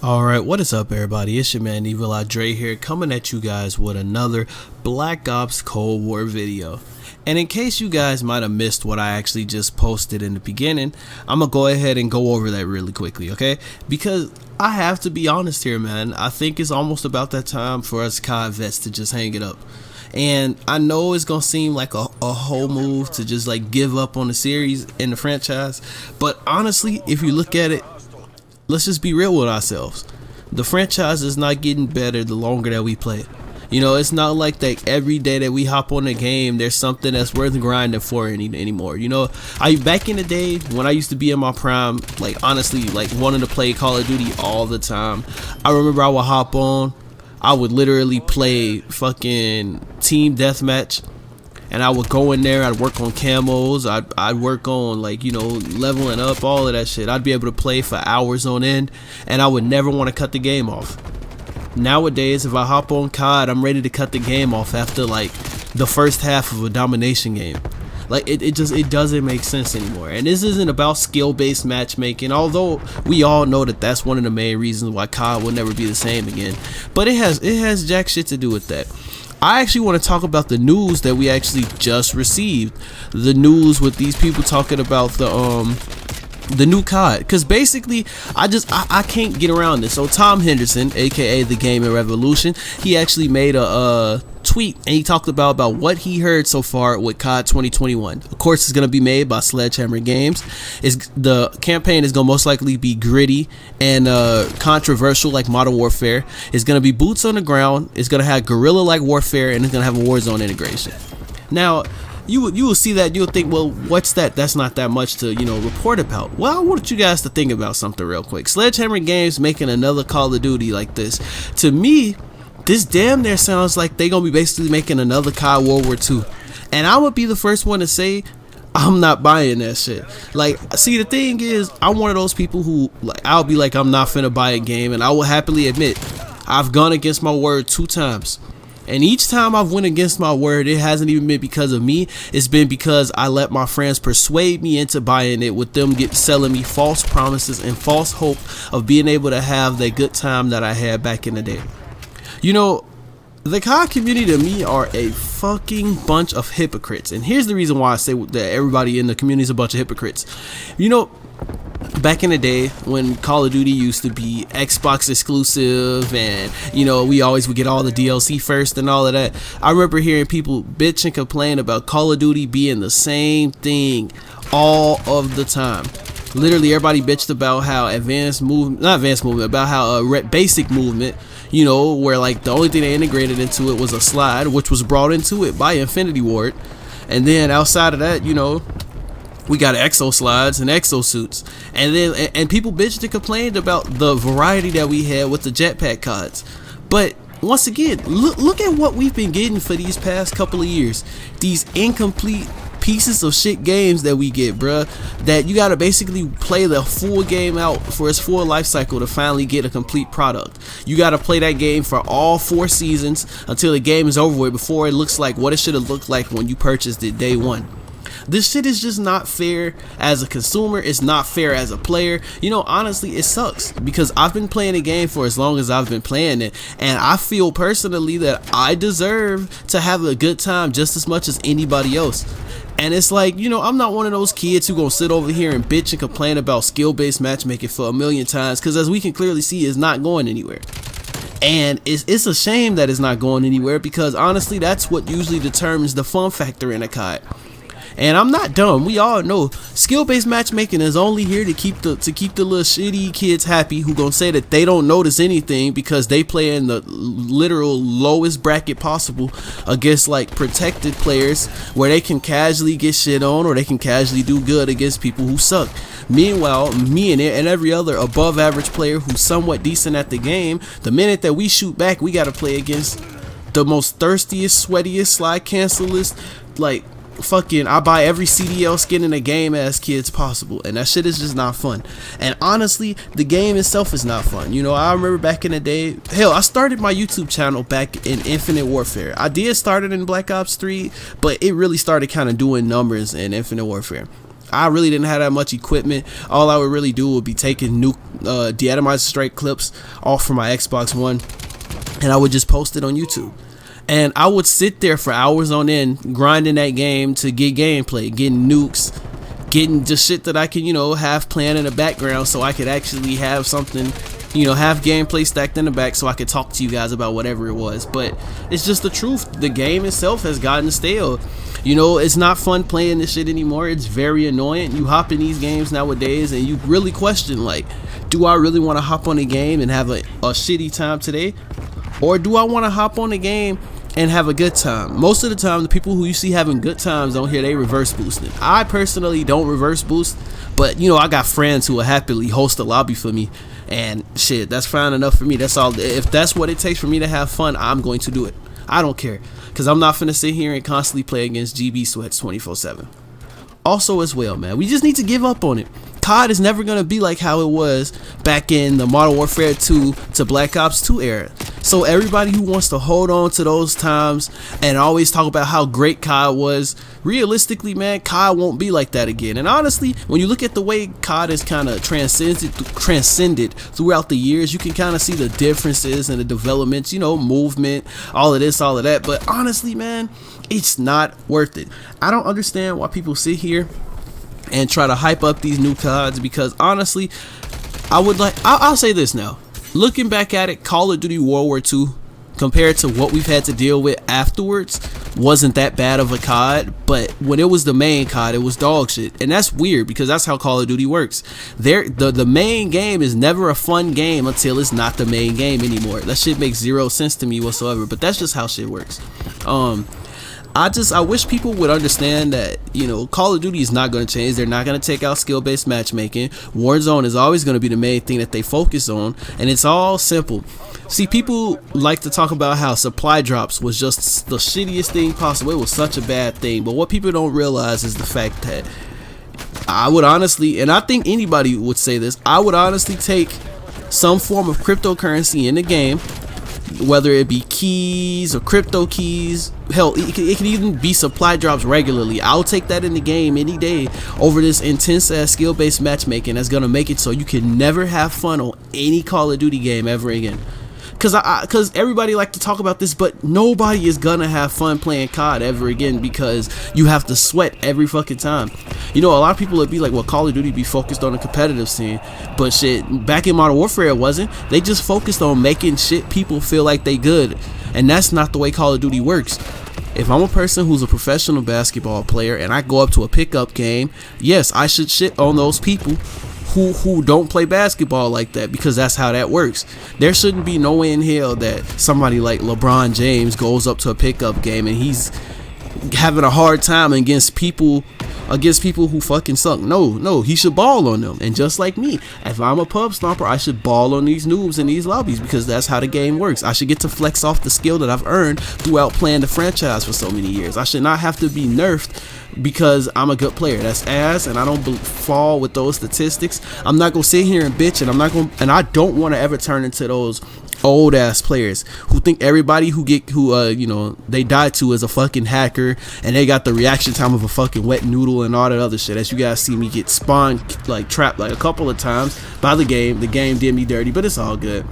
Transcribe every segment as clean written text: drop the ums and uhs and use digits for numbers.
Alright, what is up everybody? It's your man Evil Dre here, coming at you guys with another Black Ops Cold War video. And in case you guys might have missed what I actually just posted in the beginning, I'm gonna go ahead and go over that really quickly, okay? Because I have to be honest here, man. I think it's almost about that time for us COD vets to just hang it up. And I know it's gonna seem like a whole move to just like give up on the series and the franchise, but honestly, if you look at it, let's just be real with ourselves. The franchise is not getting better the longer that we play. You know, it's not like that every day that we hop on the game, there's something that's worth grinding for anymore. You know, back in the day when I used to be in my prime, like honestly, like wanting to play Call of Duty all the time. I remember I would hop on, I would literally play fucking team deathmatch. And I would go in there, I'd work on camos, I'd work on, like, you know, leveling up, all of that shit. I'd be able to play for hours on end, and I would never want to cut the game off. Nowadays, if I hop on COD, I'm ready to cut the game off after, like, the first half of a domination game. Like, it doesn't make sense anymore. And this isn't about skill-based matchmaking, although we all know that that's one of the main reasons why COD will never be the same again. But it has jack shit to do with that. I actually want to talk about the news that we actually just received. The news with these people talking about the new COD, because basically I can't get around this. So Tom Henderson, aka the Gaming Revolution, he actually made a tweet and he talked about what he heard so far with COD 2021. Of course, it's going to be made by Sledgehammer Games. The campaign is going to most likely be gritty and controversial like Modern Warfare. It's going to be boots on the ground. It's going to have guerrilla like warfare, and it's going to have a Warzone integration. Now, you will see that, you'll think, well, what's that? That's not that much to, you know, report about. Well, I want you guys to think about something real quick. Sledgehammer Games making another Call of Duty like this. To me, this damn near sounds like they gonna be basically making another COD World War II. And I would be the first one to say, I'm not buying that shit. Like, see, the thing is, I'm one of those people who, like, I'll be like, I'm not finna buy a game, and I will happily admit, I've gone against my word 2 times. And each time I've went against my word, it hasn't even been because of me. It's been because I let my friends persuade me into buying it, with them selling me false promises and false hope of being able to have that good time that I had back in the day. You know, the COD community to me are a fucking bunch of hypocrites. And here's the reason why I say that everybody in the community is a bunch of hypocrites. You know, back in the day when Call of Duty used to be Xbox exclusive, and you know, we always would get all the DLC first and all of that, I remember hearing people bitch and complain about Call of Duty being the same thing all of the time. Literally everybody bitched about how about how basic movement, you know, where like the only thing they integrated into it was a slide, which was brought into it by Infinity Ward. And then outside of that, you know, we got exo slides and exo suits, and then and people bitched and complained about the variety that we had with the jetpack CODs. But once again, look at what we've been getting for these past couple of years. These incomplete pieces of shit games that we get, bruh, that you gotta basically play the full game out for its full life cycle to finally get a complete product. You gotta play that game for all 4 seasons until the game is over with before it looks like what it should have looked like when you purchased it day one. This shit is just not fair as a consumer. It's not fair as a player. You know, honestly, it sucks because I've been playing the game for as long as I've been playing it, and I feel personally that I deserve to have a good time just as much as anybody else. And it's like, you know, I'm not one of those kids who gonna sit over here and bitch and complain about skill-based matchmaking for a million times, because as we can clearly see, it's not going anywhere. And it's a shame that it's not going anywhere, because honestly, that's what usually determines the fun factor in a COD. And I'm not dumb. We all know skill-based matchmaking is only here to keep the little shitty kids happy, who gonna say that they don't notice anything because they play in the literal lowest bracket possible against like protected players, where they can casually get shit on, or they can casually do good against people who suck. Meanwhile, me and every other above average player who's somewhat decent at the game, the minute that we shoot back, we gotta play against the most thirstiest, sweatiest, slide cancelist, like fucking I buy every CDL skin in the game ass kids possible, and that shit is just not fun. And honestly, the game itself is not fun. You know, I remember back in the day, hell, I started my YouTube channel back in Infinite Warfare. I did start it in Black Ops 3, but it really started kind of doing numbers in Infinite Warfare. I really didn't have that much equipment. All I would really do would be taking deatomizer strike clips off from my Xbox One, and I would just post it on YouTube. And I would sit there for hours on end grinding that game to get gameplay, getting nukes, getting just shit that I can, have playing in the background so I could actually have something, have gameplay stacked in the back so I could talk to you guys about whatever it was. But it's just the truth. The game itself has gotten stale. It's not fun playing this shit anymore. It's very annoying. You hop in these games nowadays and you really question, like, do I really want to hop on a game and have a shitty time today? Or do I want to hop on the game and have a good time? Most of the time, the people who you see having good times on here, they reverse boosting. I personally don't reverse boost, but I got friends who will happily host a lobby for me, and shit, that's fine enough for me. That's all. If that's what it takes for me to have fun, I'm going to do it. I don't care, because I'm not finna sit here and constantly play against GB Sweats 24/7. Also as well, man, we just need to give up on it. COD is never going to be like how it was back in the Modern Warfare 2 to Black Ops 2 era. So everybody who wants to hold on to those times and always talk about how great COD was, realistically, man, COD won't be like that again. And honestly, when you look at the way COD is kind of transcended throughout the years, you can kind of see the differences and the developments, movement, all of this, all of that. But honestly, man, it's not worth it. I don't understand why people sit here and try to hype up these new CODs, because honestly, I'll say this now. Looking back at it, Call of Duty World War II, compared to what we've had to deal with afterwards, wasn't that bad of a COD. But when it was the main COD, it was dog shit. And that's weird, because that's how Call of Duty works. The main game is never a fun game until it's not the main game anymore. That shit makes zero sense to me whatsoever, but that's just how shit works. I wish people would understand that, Call of Duty is not going to change. They're not going to take out skill-based matchmaking. Warzone is always going to be the main thing that they focus on, and it's all simple. See, people like to talk about how supply drops was just the shittiest thing possible. It was such a bad thing, but what people don't realize is the fact that I would honestly, and I think anybody would say this, I would honestly take some form of cryptocurrency in the game, whether it be keys or crypto keys. Hell, it can even be supply drops regularly. I'll take that in the game any day over this intense ass skill based matchmaking that's gonna make it so you can never have fun on any Call of Duty game ever again. Cause everybody like to talk about this, but nobody is gonna have fun playing COD ever again, because you have to sweat every fucking time. A lot of people would be like, well, Call of Duty be focused on the competitive scene, but shit, back in Modern Warfare it wasn't. They just focused on making people feel like they good, and that's not the way Call of Duty works. If I'm a person who's a professional basketball player and I go up to a pickup game, yes, I should shit on those people who don't play basketball like that, because that's how that works. There shouldn't be no way in hell that somebody like LeBron James goes up to a pickup game and he's having a hard time against people who fucking suck. No, he should ball on them. And just like me, if I'm a pub stomper, I should ball on these noobs in these lobbies, because that's how the game works. I should get to flex off the skill that I've earned throughout playing the franchise for so many years. I should not have to be nerfed because I'm a good player. That's ass, and I don't fall with those statistics. I'm not gonna sit here and bitch, and I don't want to ever turn into those old ass players who think everybody who they die to is a fucking hacker, and they got the reaction time of a fucking wet noodle and all that other shit. As you guys see me get spawned, like trapped like a couple of times by the game. The game did me dirty, but it's all good.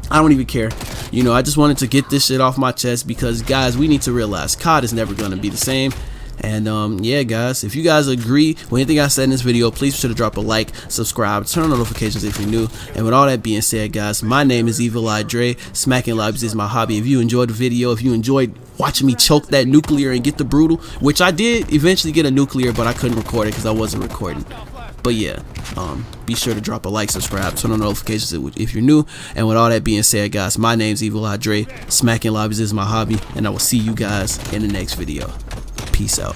I don't even care. I just wanted to get this shit off my chest, because guys, we need to realize COD is never gonna be the same. And yeah, guys, if you guys agree with anything I said in this video, please be sure to drop a like, subscribe, turn on notifications if you're new. And with all that being said, guys, my name is Evil Eye Dre. Smacking lobbies is my hobby. If you enjoyed the video, if you enjoyed watching me choke that nuclear and get the brutal, which I did eventually get a nuclear, but I couldn't record it because I wasn't recording. But yeah, be sure to drop a like, subscribe, turn on notifications if you're new. And with all that being said, guys, my name's Evil Eye Dre. Smacking lobbies is my hobby, and I will see you guys in the next video. Peace out.